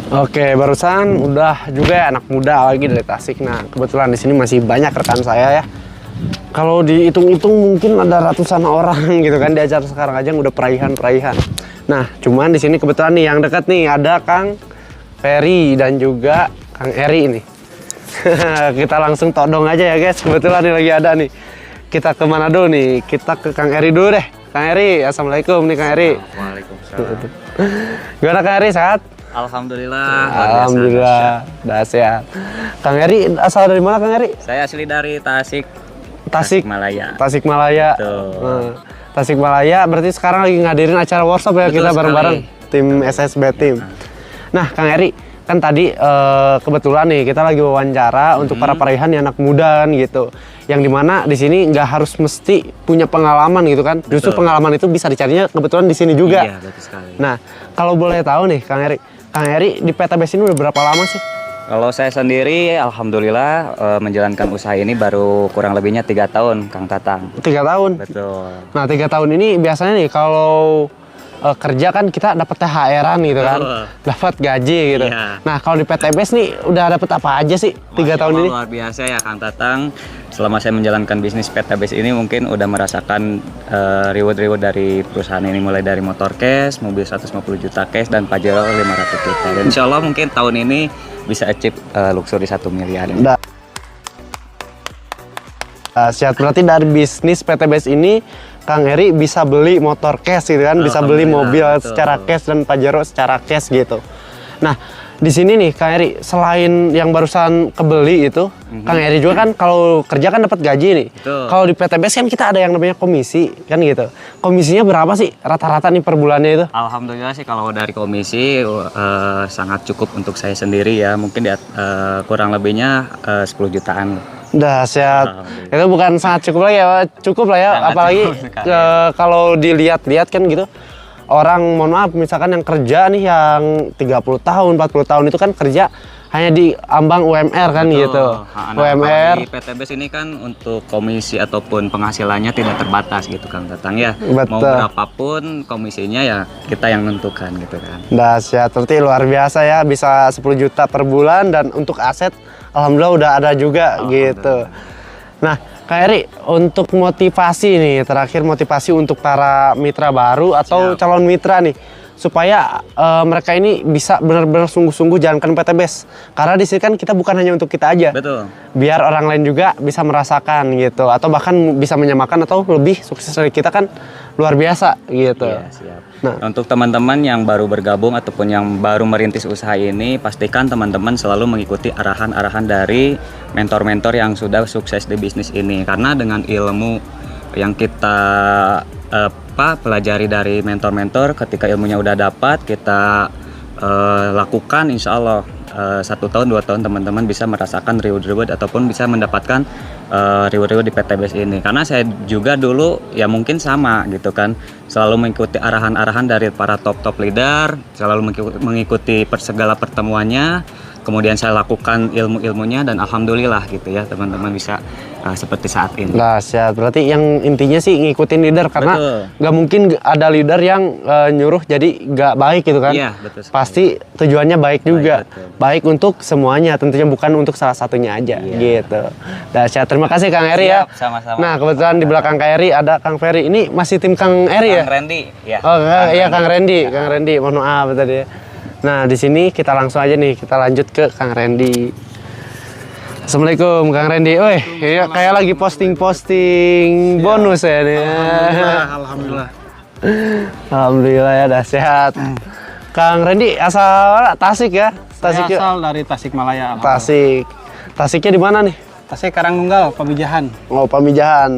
Oke, barusan udah juga ya anak muda lagi dari Tasik. Nah, kebetulan di sini masih banyak rekan saya ya. Kalau dihitung-hitung mungkin ada ratusan orang gitu kan di acara sekarang aja udah peraihan-peraihan. Nah, cuman di sini kebetulan nih yang dekat nih ada Kang Ferry dan juga Kang Eri nih. Kita langsung todong aja ya guys. Kebetulan nih lagi ada nih. Kita ke mana dulu nih? Kita ke Kang Eri dulu deh. Kang Eri, assalamualaikum nih Kang Eri. Waalaikumsalam. Gimana Kang Eri, sehat? Alhamdulillah. Alhamdulillah, udah sehat. Kang Eri asal dari mana Kang Eri? Saya asli dari Tasik. Tasikmalaya. Betul. Tasikmalaya berarti sekarang lagi ngadirin acara workshop ya. Betul kita bareng-bareng tim SSB tim. Nah, Kang Eri, kan tadi kebetulan nih kita lagi wawancara untuk para peraihan yang anak muda kan gitu. Yang dimana di sini nggak harus mesti punya pengalaman gitu kan. Justru pengalaman itu bisa dicarinya kebetulan di sini juga. Iya, betul sekali. Nah, kalau boleh tahu nih Kang Eri di PTBS ini udah berapa lama sih? Kalau saya sendiri, alhamdulillah menjalankan usaha ini baru kurang lebihnya 3 tahun, Kang Tatang. 3 tahun. Betul. Nah, 3 tahun ini biasanya nih kalau kerja kan kita dapat THR-an gitu kan, dapat gaji gitu. Iya. Nah, kalau di PTBS nih udah dapat apa aja sih 3 tahun ini? Luar biasa ya Kang Tatang. Selama saya menjalankan bisnis PTBS ini mungkin udah merasakan reward-reward dari perusahaan ini, mulai dari motor cash, mobil 150 juta cash, dan Pajero 500 juta. Dan insya Allah mungkin tahun ini bisa achieve luxury 1 miliar. Siap, berarti dari bisnis PTBS ini Kang Eri bisa beli motor cash gitu kan, bisa beli mobil secara cash dan Pajero secara cash gitu. Nah, di sini nih Kang Eri, selain yang barusan kebeli itu, Kang Eri juga kan kalau kerja kan dapat gaji nih. Kalau di PTBS kan kita ada yang namanya komisi kan gitu. Komisinya berapa sih rata-rata nih per bulannya itu? Alhamdulillah sih kalau dari komisi sangat cukup untuk saya sendiri ya. Mungkin kurang lebihnya 10 jutaan. Dahsyat. Itu bukan sangat cukup lagi ya, cukup lah ya. Sangat apalagi kalau dilihat-lihat kan gitu. Orang mohon maaf misalkan yang kerja nih yang 30 tahun, 40 tahun itu kan kerja hanya di ambang UMR kan. Betul. Gitu. UMR di PTBS ini kan untuk komisi ataupun penghasilannya tidak terbatas gitu Kang Tatang ya. Betul. Mau berapapun komisinya ya kita yang menentukan gitu kan. Dahsyat, berarti luar biasa ya, bisa 10 juta per bulan dan untuk aset alhamdulillah udah ada juga gitu. Nah, Kak Eri, untuk motivasi nih, terakhir motivasi untuk para mitra baru atau calon mitra nih, supaya mereka ini bisa benar-benar sungguh-sungguh jalankan PTBS. Karena di sini kan kita bukan hanya untuk kita aja. Betul. Biar orang lain juga bisa merasakan gitu, atau bahkan bisa menyamakan atau lebih sukses dari kita kan luar biasa gitu. Iya, siap. Nah, untuk teman-teman yang baru bergabung ataupun yang baru merintis usaha ini, pastikan teman-teman selalu mengikuti arahan-arahan dari mentor-mentor yang sudah sukses di bisnis ini. Karena dengan ilmu yang kita pelajari dari mentor-mentor, ketika ilmunya udah dapat, kita lakukan, insya Allah 1 tahun 2 tahun teman-teman bisa merasakan reward ataupun bisa mendapatkan reward di PTBS ini. Karena saya juga dulu ya mungkin sama gitu kan, selalu mengikuti arahan-arahan dari para top leader, selalu mengikuti segala pertemuannya, kemudian saya lakukan ilmu-ilmunya dan alhamdulillah gitu ya teman-teman bisa seperti saat ini. Dahsyat, berarti yang intinya sih ngikutin leader karena nggak mungkin ada leader yang nyuruh jadi nggak baik gitu kan. Iya, betul sekali. Pasti tujuannya baik juga, baik untuk semuanya, tentunya bukan untuk salah satunya aja gitu. Dahsyat, terima kasih Kang Eri ya. Sama-sama. Nah, kebetulan di belakang Kang Eri ada Kang Ferry. Ini masih tim Kang Eri ya? Kang Randy ya. Oh iya, Kang Randy, mohon maaf tadi ya. Nah, di sini kita langsung aja nih, kita lanjut ke Kang Randy. Assalamualaikum Kang Randy. Woi, kayak lagi posting bonus ya nih. Alhamdulillah. Alhamdulillah ya, dahsyat. Kang Randy asal Tasik ya? Saya asal dari Tasikmalaya. Tasiknya di mana nih? Tasik Karangnunggal, Pamijahan. Oh, Pamijahan.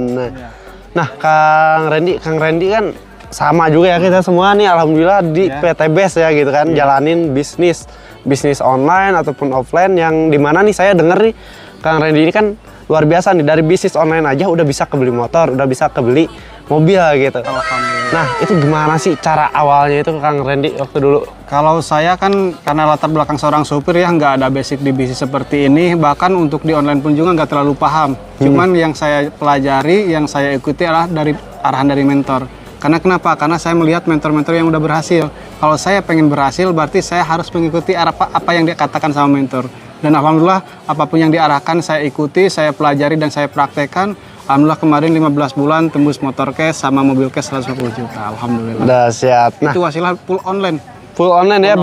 Nah, Kang Randy kan sama juga ya kita semua nih, alhamdulillah di PTBS ya gitu kan, jalanin bisnis online ataupun offline yang dimana nih saya denger nih Kang Randy ini kan luar biasa nih, dari bisnis online aja udah bisa kebeli motor, udah bisa kebeli mobil gitu. Alhamdulillah. Nah, itu gimana sih cara awalnya itu Kang Randy waktu dulu? Kalau saya kan karena latar belakang seorang supir ya, nggak ada basic di bisnis seperti ini, bahkan untuk di online pun juga nggak terlalu paham. Cuman yang saya pelajari, yang saya ikuti adalah dari arahan dari mentor. Karena kenapa? Karena saya melihat mentor-mentor yang udah berhasil. kalau saya pengen berhasil berarti saya harus mengikuti apa yang dia katakan sama mentor. Dan alhamdulillah apapun yang diarahkan saya ikuti, saya pelajari dan saya praktekkan. Alhamdulillah kemarin 15 bulan tembus motor cash sama mobil cash 150 juta. Alhamdulillah. Dahsyat. Nah, Itu hasilnya full online. full online ya,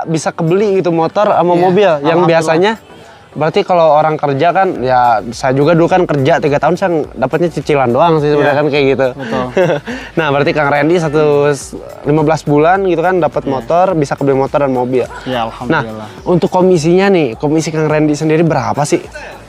bisa kebeli gitu motor sama Iya, mobil yang alhamdulillah. biasanya. Berarti kalau orang kerja kan, ya saya juga dulu kan kerja 3 tahun saya dapatnya cicilan doang sih sebenarnya kan kayak gitu. Betul. Nah berarti Kang Randy 15 bulan gitu kan dapat motor, bisa kebeli motor dan mobil. Ya Nah alhamdulillah. untuk komisinya nih, komisi Kang Randy sendiri berapa sih?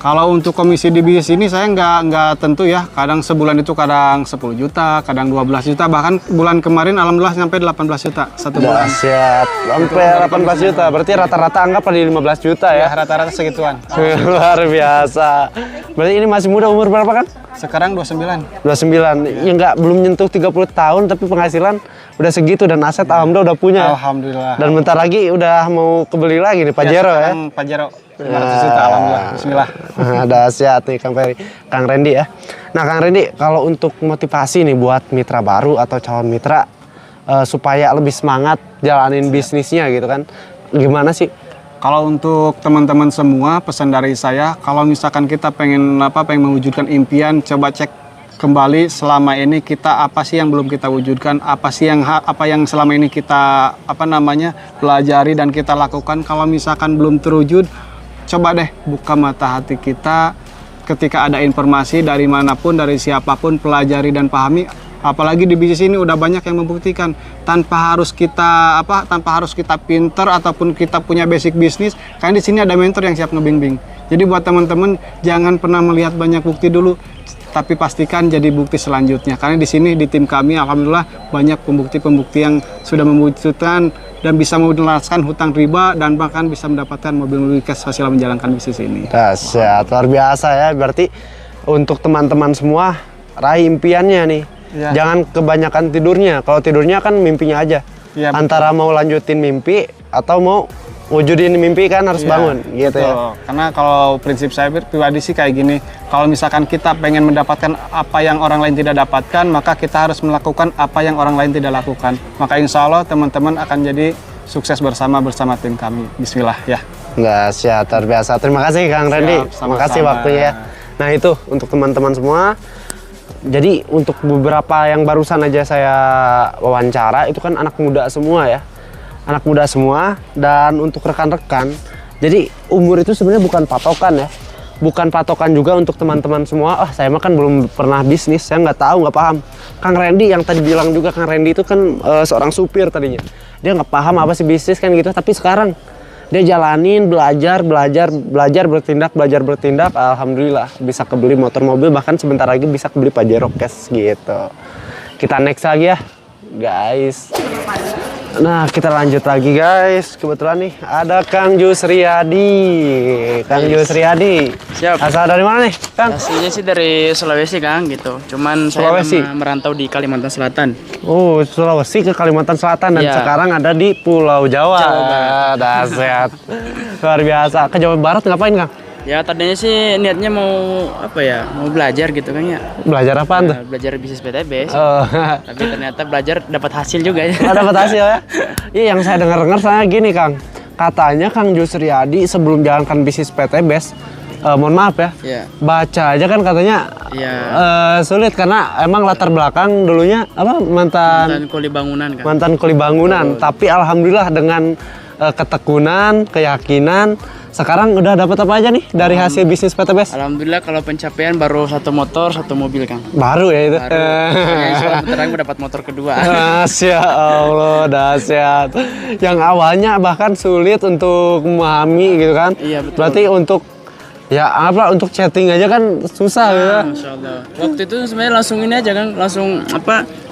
Kalau untuk komisi di bisnis ini saya nggak tentu ya. Kadang sebulan itu kadang 10 juta, kadang 12 juta, bahkan bulan kemarin alhamdulillah sampai 18 juta satu bulan. Dahsyat, sampai 18 juta. Berarti rata-rata anggap di 15 juta Ya ya. rata-rata segituan. Luar biasa. Berarti ini masih muda, umur berapa kan? Sekarang 29. 29. Ya nggak belum nyentuh 30 tahun tapi penghasilan udah segitu dan aset alhamdulillah udah punya. Alhamdulillah. Dan bentar lagi udah mau kebeli lagi nih Pajero ya. sekarang Pajero 500 juta alhamdulillah. Bismillah. Dahsyat nih Kang Randy ya. Nah Kang Randy, kalau untuk motivasi nih buat mitra baru atau calon mitra supaya lebih semangat jalanin bisnisnya gitu kan, gimana sih? Kalau untuk teman-teman semua, pesan dari saya, kalau misalkan kita pengen mewujudkan impian, coba cek kembali selama ini kita apa sih yang belum kita wujudkan, apa yang selama ini kita pelajari dan kita lakukan. Kalau misalkan belum terwujud, coba deh buka mata hati kita ketika ada informasi dari manapun, dari siapapun, pelajari dan pahami. Apalagi di bisnis ini udah banyak yang membuktikan tanpa harus kita pinter ataupun kita punya basic bisnis. Karena di sini ada mentor yang siap ngebimbing. Jadi buat teman-teman jangan pernah melihat banyak bukti dulu, tapi pastikan jadi bukti selanjutnya. Karena di sini di tim kami alhamdulillah banyak pembukti-pembukti yang sudah membuktikan dan bisa melunaskan hutang riba dan bahkan bisa mendapatkan mobil-mobil cash hasil menjalankan bisnis ini. Dahsyat, luar biasa ya. Berarti untuk teman-teman semua raih impiannya nih. Ya. Jangan kebanyakan tidurnya. Kalau tidurnya kan mimpinya aja. Ya, Antara mau lanjutin mimpi atau mau wujudin mimpi kan harus Iya, bangun gitu betul. ya. Karena kalau prinsip saya pribadi sih kayak gini, kalau misalkan kita pengen mendapatkan apa yang orang lain tidak dapatkan, maka kita harus melakukan apa yang orang lain tidak lakukan. Maka insya Allah teman-teman akan jadi sukses bersama tim kami. Bismillah ya. Dahsyat, luar biasa. Terima kasih Kang Randy. Terima sama-sama. kasih waktunya ya. Nah itu untuk teman-teman semua. Jadi untuk beberapa yang barusan aja saya wawancara itu kan anak muda semua ya. Anak muda semua. Dan untuk rekan-rekan, jadi umur itu sebenarnya bukan patokan ya. Bukan patokan juga untuk teman-teman semua. Saya mah kan belum pernah bisnis, saya nggak tahu, nggak paham. Kang Randy yang tadi bilang juga, Kang Randy itu kan seorang supir tadinya. Dia nggak paham apa sih bisnis kan gitu. Tapi sekarang dia jalanin, belajar, bertindak, alhamdulillah bisa kebeli motor mobil, bahkan sebentar lagi bisa kebeli Pajero cash gitu. Kita next lagi ya, guys. Nah, kita lanjut lagi guys. Kebetulan nih ada Kang Jusriyadi. Kang Jusriyadi. Siap. Asal dari mana nih, Kang? Aslinya sih dari Sulawesi, Kang, gitu. Cuman Sulawesi? saya merantau di Kalimantan Selatan. Oh, Sulawesi ke Kalimantan Selatan dan Iya. sekarang ada di Pulau Jawa. Jawa Barat. Dahsyat. Luar biasa. Ke Jawa Barat ngapain, Kang? Ya tadinya sih niatnya mau mau belajar gitu kan ya. Belajar apaan tuh? Belajar bisnis PTB sih. Oh. Tapi ternyata belajar dapat hasil juga ya. Dapat hasil ya? Iya, yang saya dengar saya gini Kang. Katanya Kang Jusriyadi sebelum jalankan bisnis PT Best, mohon maaf ya, Iya. baca aja kan katanya Iya. sulit karena emang latar belakang dulunya apa Mantan kuli bangunan kan. mantan kuli bangunan. Tapi alhamdulillah dengan ketekunan, keyakinan, sekarang udah dapat apa aja nih dari hasil bisnis PT Best? Alhamdulillah kalau pencapaian baru 1 motor, 1 mobil, Kang. Baru ya itu. Baru. Ya, insya Allah bentar lagi dapat motor kedua. Masya Allah, dahsyat. Yang awalnya bahkan sulit untuk memahami gitu kan. Iya, betul. Berarti untuk untuk chatting aja kan susah gitu. Masya Allah. Waktu itu sebenarnya langsung ini aja kan, langsung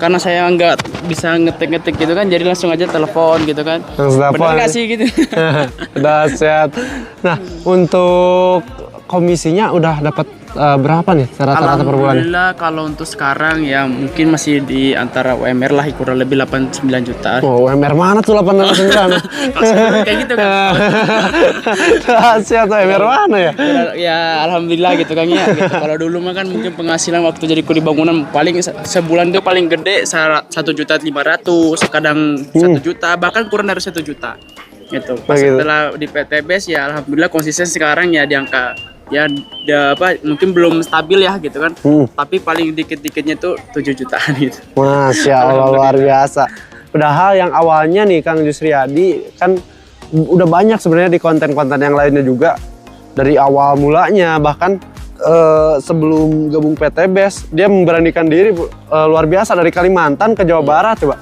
karena saya nggak bisa ngetik-ngetik gitu kan, jadi langsung aja telepon gitu kan. Langsung telepon. Bener nggak sih gitu? Dahsyat. Nah, untuk komisinya udah dapat berapa nih rata-rata per bulan? Alhamdulillah kalau untuk sekarang ya mungkin masih di antara UMR lah kurang lebih 8-9 jutaan. Oh, UMR mana tuh 8,9? Kalau sebelum kayak gitu kan. Rahasia tuh UMR mana ya? Ya alhamdulillah gitu kan ya. Gitu. Kalau dulu mah kan mungkin penghasilan waktu jadi kuli bangunan paling sebulan itu paling gede 1.500.000, kadang 1 juta, bahkan kurang dari 1 juta. Gitu. Pas setelah di PTBS ya alhamdulillah konsisten sekarang ya di angka ya mungkin belum stabil ya gitu kan. Tapi paling dikit-dikitnya tuh 7 jutaan gitu. Masya Allah luar biasa. Padahal yang awalnya nih Kang Jusriyadi kan udah banyak sebenarnya di konten-konten yang lainnya juga dari awal mulanya, bahkan sebelum gabung PTBS dia memberanikan diri luar biasa dari Kalimantan ke Jawa Barat, coba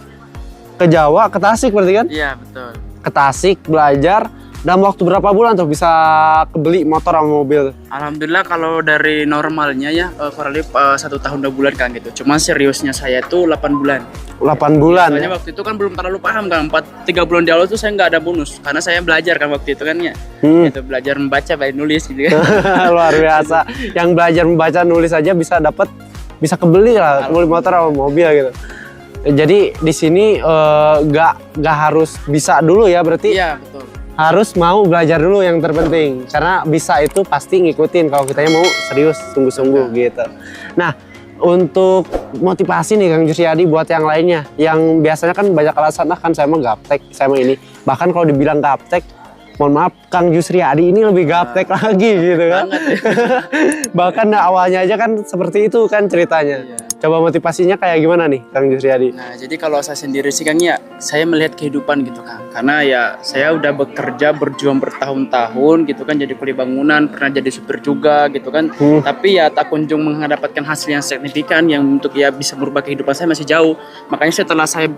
ke Jawa, ke Tasik berarti kan? Iya betul. Ke Tasik belajar. Dalam waktu berapa bulan tuh bisa kebeli motor sama mobil? Alhamdulillah kalau dari normalnya ya kurang lebih 1 tahun 2 bulan kan gitu. Cuma seriusnya saya tuh 8 bulan. 8 bulan. Soalnya waktu itu kan belum terlalu paham kan. 3 bulan di awal tuh saya nggak ada bonus karena saya belajar kan waktu itu kan ya. Gitu, belajar membaca, baik nulis gitu kan. Luar biasa. Yang belajar membaca nulis aja bisa kebeli lah motor sama mobil gitu. Jadi di sini nggak harus bisa dulu ya berarti? Iya betul. Harus mau belajar dulu yang terpenting, karena bisa itu pasti ngikutin kalau kitanya mau serius sungguh-sungguh gitu. Nah untuk motivasi nih Kang Jusriyadi buat yang lainnya yang biasanya kan banyak alasan kan saya mah gaptek, saya mah ini, bahkan kalau dibilang gaptek mohon maaf Kang Jusriyadi ini lebih gaptek lagi gitu kan. Bahkan awalnya aja kan seperti itu kan ceritanya. Coba motivasinya kayak gimana nih Kang Jusriyadi? Nah jadi kalau saya sendiri sih Kang ya saya melihat kehidupan gitu kan, karena ya saya udah bekerja berjuang bertahun-tahun gitu kan, jadi kuli bangunan, pernah jadi supir juga gitu kan, tapi ya tak kunjung mendapatkan hasil yang signifikan yang untuk ya bisa merubah kehidupan saya masih jauh. Makanya setelah saya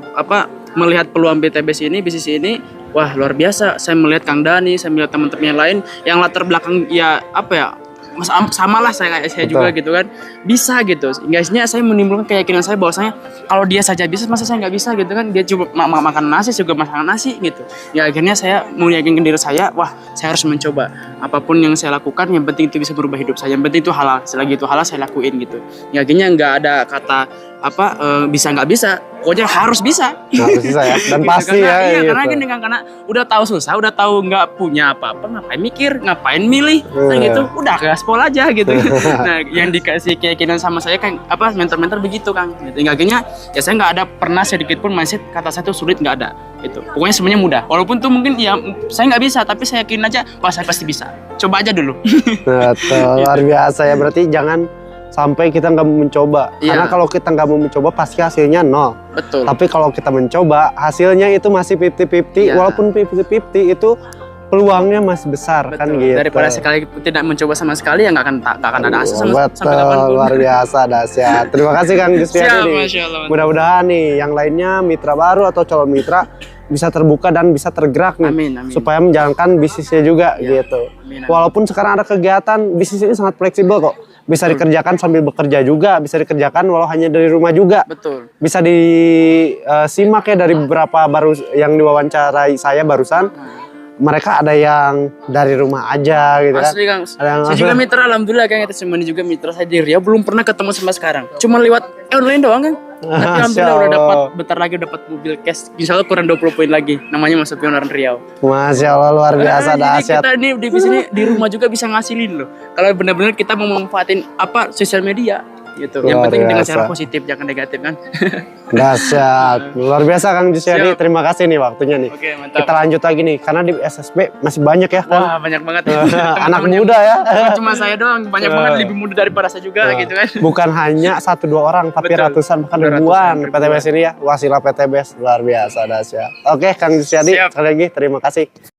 melihat peluang BTBS ini, bisnis ini, wah luar biasa. Saya melihat Kang Dani, saya melihat teman-teman yang lain yang latar belakang ya sama lah kayak saya juga gitu kan, bisa gitu. Guysnya saya menimbulkan keyakinan saya bahwasanya kalau dia saja bisa, masa saya nggak bisa gitu kan. Dia cuma makan nasi juga makan nasi gitu. Ya akhirnya saya meyakinkan diri saya, wah saya harus mencoba apapun yang saya lakukan, yang penting itu bisa berubah hidup saya, yang penting itu halal, selagi itu halal saya lakuin gitu. Ya akhirnya nggak ada kata bisa nggak bisa, pokoknya harus bisa. Harus bisa ya, dan gitu, pasti karena, ya. Iya, gitu. karena gini kan, karena udah tahu susah, udah tahu nggak punya apa-apa, ngapain mikir, ngapain milih, nah gitu, udah gaspol aja gitu. Nah, yang dikasih keyakinan sama saya kan mentor-mentor begitu Kang. Gitu. Akhirnya ya saya nggak ada pernah sedikit pun mindset kata saya tuh sulit, nggak ada. Itu pokoknya semuanya mudah. Walaupun tuh mungkin ya saya nggak bisa, tapi saya yakin aja, wah saya pasti bisa. Coba aja dulu. Betul, luar biasa ya. Berarti jangan sampai kita nggak mau mencoba. Karena kalau kita nggak mau mencoba pasti hasilnya nol. Betul. Tapi kalau kita mencoba hasilnya itu masih 50-50. Walaupun 50-50 itu peluangnya masih besar. Betul. Kan gitu. Daripada sekali tidak mencoba sama sekali ya nggak akan ada hasil sampai Betul, kapanpun. luar biasa dahsyat. Terima kasih Kang Jusriyadi Siap, nih. Masya Allah. Mudah-mudahan nih yang lainnya mitra baru atau calon mitra bisa terbuka dan bisa tergerak nih. Amin. Supaya menjalankan bisnisnya juga gitu. Amin. Walaupun sekarang ada kegiatan, bisnis ini sangat fleksibel kok. Bisa dikerjakan sambil bekerja juga, bisa dikerjakan walau hanya dari rumah juga. Betul. Bisa disimak ya dari beberapa baru yang diwawancarai saya barusan. Mereka ada yang dari rumah aja gitu kan. Asli Kang. Saya juga mitra, alhamdulillah Kang, itu semuanya juga mitra saya di Riau, belum pernah ketemu sampai sekarang. Cuma lewat online doang Kang. Tapi alhamdulillah udah dapat, bentar lagi dapat mobil cash. Insya Allah kurang 20 poin lagi. Namanya Mas Sopion orang Riau. Masya Allah luar biasa Jadi dahsyat. kita ini di sini di rumah juga bisa ngasilin loh. Kalau benar-benar kita mau memanfaatin sosial media gitu. Yang Luar penting dengan biasa. cara positif, jangan negatif kan. Dahsyat. Luar biasa Kang Jusriyadi. Siap. Terima kasih nih waktunya nih. Oke, mantap. Kita lanjut lagi nih karena di SSB masih banyak ya kan. Wah, banyak banget. Anak Temen-temen muda ya. bukan cuma saya doang, banyak banget lebih muda daripada saya juga gitu kan. Bukan hanya 1-2 orang tapi Betul. ratusan bahkan Ratusan, ribuan ribuan. PTBS ini ya. Wasilah PTBS luar biasa dahsyat. Oke Kang Jusriyadi Siap. sekali lagi terima kasih.